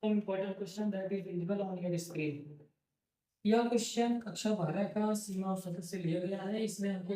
important question that is visible on your screen. यह question कक्षा 12 का सीमा और सतत से लिया गया है। इसमें हमको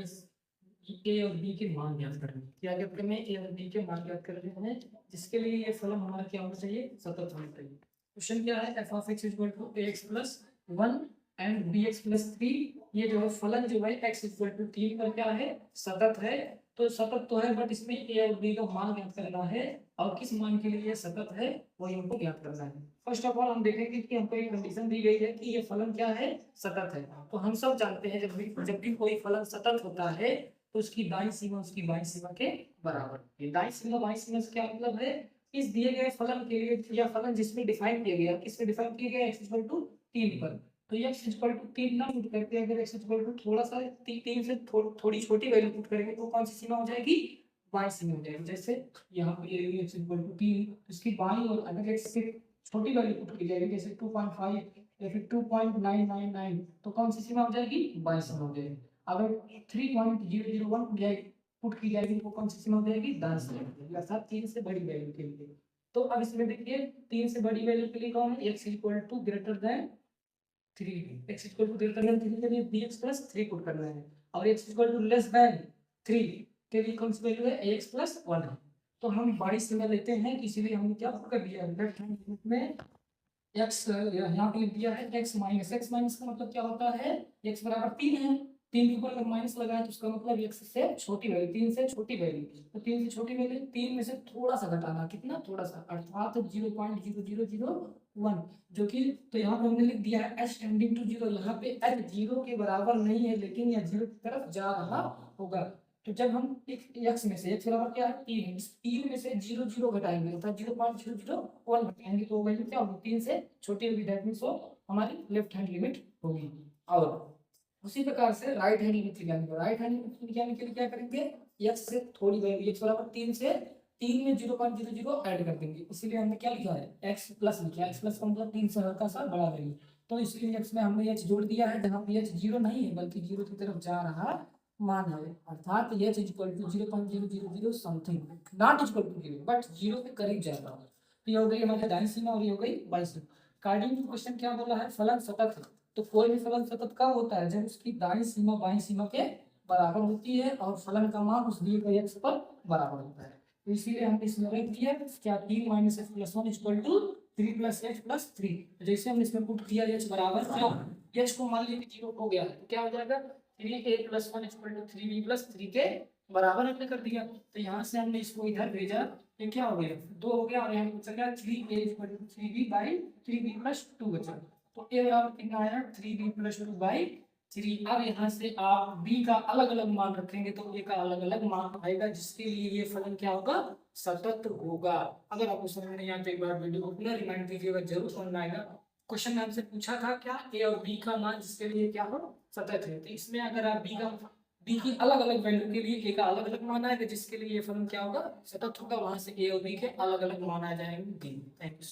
ए और बी के मान ज्ञात करने हैं। क्या ज्ञात करने हैं? ए और बी के मान ज्ञात करने हैं, जिसके लिए ये फलन हमारा क्या होना चाहिए? सतत होना चाहिए। क्वेश्चन क्या है? F of x equal to a x plus 1 and b x plus 3। ये जो है फलन जो है एक्स इक्वल टू 3 पर क्या है? सतत है। तो सतत तो है, बट इसमें ए और बी का मान ज्ञात करना है, और किस मान के लिए ये सतत है वही हमको ज्ञात करना है। फर्स्ट ऑफ ऑल हम देखेंगे कि हमको एक कंडीशन दी गई है कि ये फलन क्या है? सतत है। तो हम सब जानते हैं जब भी कोई फलन सतत होता है तो उसकी दाईं सीमा उसकी बाईं सीमा के बराबर। ये दाईं सीमा बाईं सीमा से क्या मतलब है? इस दिए गए फलन के लिए, या फलन जिसमें डिफाइन किया गया, किसमें डिफाइन किया गया? x इक्वल टू 3 पर। तो ये x इक्वल टू 3 ना पुट करके अगर x इक्वल टू थोड़ा सा 3 से थोड़ी छोटी वैल्यू पुट करेंगे तो कौन सी सीमा हो जाएगी? बाईं सीमा हो जाएगी। जैसे यहाँ पे ये x इक्वल टू 3, इसकी बाईं और अगर x से छोटी वैल्यू पुट की जाएगी जैसे 2.5 या फिर 2.999, तो कौन सी सीमा हो जाएगी? बाईं सीमा हो जाएगी। अगर 3.001 पुट की जाएगी तो कौन सी सीमा हो जाएगी? दाईं सीमा हो जाएगी, अर्थात 3 से बड़ी वैल्यू के लिए। तो अब इसमें देखिए 3 से बड़ी वैल्यू के लिए कौन है? x equal to greater than 3, x equal to greater than 3 के लिए bx प्लस 3 पुट करना है, और x equal to less than 3 के लिए कौन सी वैल्यू है? ax प्लस 1 है। तो हम बाईं सीमा लेते हैं, इसीलिए हमने क्या पुट कर दिया है? लेफ्ट हैंड लिमिट में x यहाँ पे लिख दिया है x माइनस। x माइनस का मतलब क्या होता है? x बराबर 3 है। 3 के ऊपर अगर माइनस लगाए तो उसका मतलब x से छोटी वैल्यू, 3 से छोटी वैल्यू। तो 3 से छोटी वैल्यू 3 में से थोड़ा सा घटाना, कितना? थोड़ा सा, अर्थात 0.0001, जो कि तो यहाँ पे हमने लिख दिया है h टेंडिंग टू 0। यहाँ पे h 0 के बराबर नहीं है, लेकिन यह 0 की तरफ जा रहा होगा। तो जब हम एक x में से, x बराबर क्या है? 3 है, इस 3 में से 0 घटाएंगे अर्थात 0.001 घटाएंगे तो वैल्यू क्या होगी? 3 से छोटी होगी। दैट मींस वो हमारी लेफ्ट हैंड लिमिट होगी। और उसी प्रकार से राइट हैंड लिमिट निकालेंगे। राइट हैंड लिमिट निकालने के लिए क्या करेंगे? x से थोड़ी वैल्यू, x बराबर 3 से 3 में 0.00 ऐड कर देंगे। इसीलिए हमने क्या लिखा है? x प्लस लिखा है। x प्लस का मतलब 3 से हल्का सा बड़ा वैल्यू। तो इसलिए x में हमने h जोड़ दिया है, जहाँ पे h 0 नहीं है बल्कि 0 की तरफ जा रहा मान है, अर्थात h equal to 0.000 something, not equal to 0 but 0 के करीब जा रहा है। तो ये हो गई हमारी दाईं सीमा और ये हो गई बाईं सीमा। कार्डिंग की क्वेश्चन क्या बोला है? फलन सतत है। तो कोई भी फलन सतत कब होता है? जब उसकी दाईं सीमा बाईं सीमा के बराबर होती है और फलन का मान उस दिए गए x पर बराबर होता है। तो इसीलिए हमने इसमें लिख दिया क्या? 3 minus x plus 1 equal to 3 plus h plus 3। जैसे हमने इसमें पुट किया h बराबर h को मान लीजिए 0 हो गया तो क्या हो जाएगा? 3a plus 1 equal to 3b plus 3 के बराबर हमने कर दिया। तो यहाँ से हमने इसको इधर भेजा, ये क्या हो गया? 2 हो गया, और यहाँ बचा क्या? 3a equal to 3b by 3b plus 2 बचा। तो a बराबर कितना आया? 3b plus 2 by 3। अब यहाँ से आप b का अलग अलग मान रखेंगे तो a का अलग अलग मान आएगा, जिसके लिए ये फलन क्या होगा? सतत होगा। अगर आपको समझ नहीं आया तो एक बार वीडियो को पुनः रिमाइंड कीजिएगा, जरूर समझ में आएगा। क्वेश्चन में हमसे पूछा था क्या? a और b का मान जिसके लिए क्या हो? सतत है। तो इसमें अगर आप b की अलग अलग वैल्यू के लिए a का अलग अलग मान आएगा, जिसके लिए ये फलन क्या होगा? सतत होगा। वहां से a और b के अलग अलग मान आ जाएंगे। Thank you.